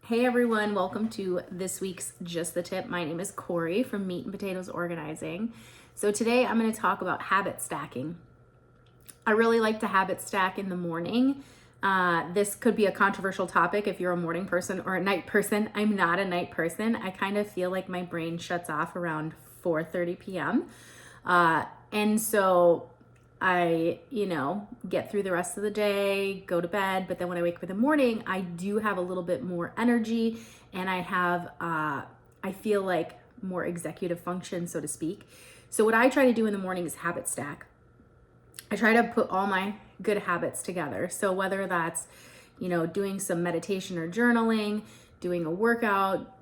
Hey everyone, welcome to this week's Just the Tip. My name is Corey from Meat and Potatoes Organizing. So today I'm going to talk about habit stacking. I really like to habit stack in the morning. This could be a controversial topic if you're a morning person or a night person. I'm not a night person. I kind of feel like my brain shuts off around 4:30 p.m. And so I, get through the rest of the day, go to bed, but then when I wake up in the morning, I do have a little bit more energy and I have, I feel like more executive function, so to speak. So what I try to do in the morning is habit stack. I try to put all my good habits together. So whether that's, doing some meditation or journaling, doing a workout,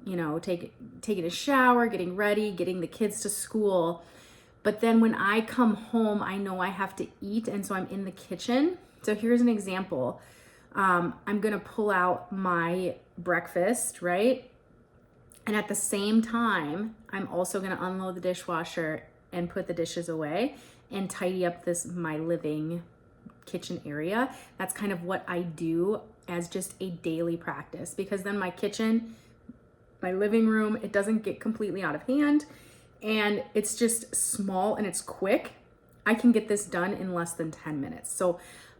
taking a shower, getting ready, getting the kids to school. But then when I come home, I know I have to eat, and so I'm in the kitchen. So here's an example. I'm gonna pull out my breakfast, right? And at the same time, I'm also gonna unload the dishwasher and put the dishes away and tidy up my living kitchen area. That's kind of what I do as just a daily practice, because then my kitchen, my living room, it doesn't get completely out of hand. And it's just small and it's quick. I can get this done in less than 10 minutes. So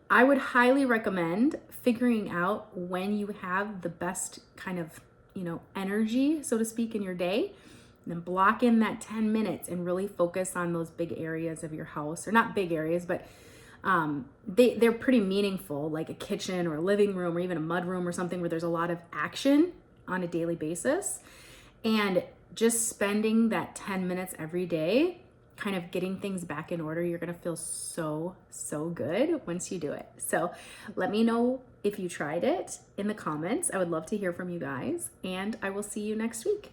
I would highly recommend figuring out when you have the best kind of, energy, so to speak, in your day. And then block in that 10 minutes and really focus on those big areas of your house, or not big areas, but they're pretty meaningful, like a kitchen or a living room or even a mud room or something where there's a lot of action on a daily basis. And just spending that 10 minutes every day, kind of getting things back in order, you're gonna feel so good once you do it. So let me know if you tried it in the comments. I would love to hear from you guys, and I will see you next week.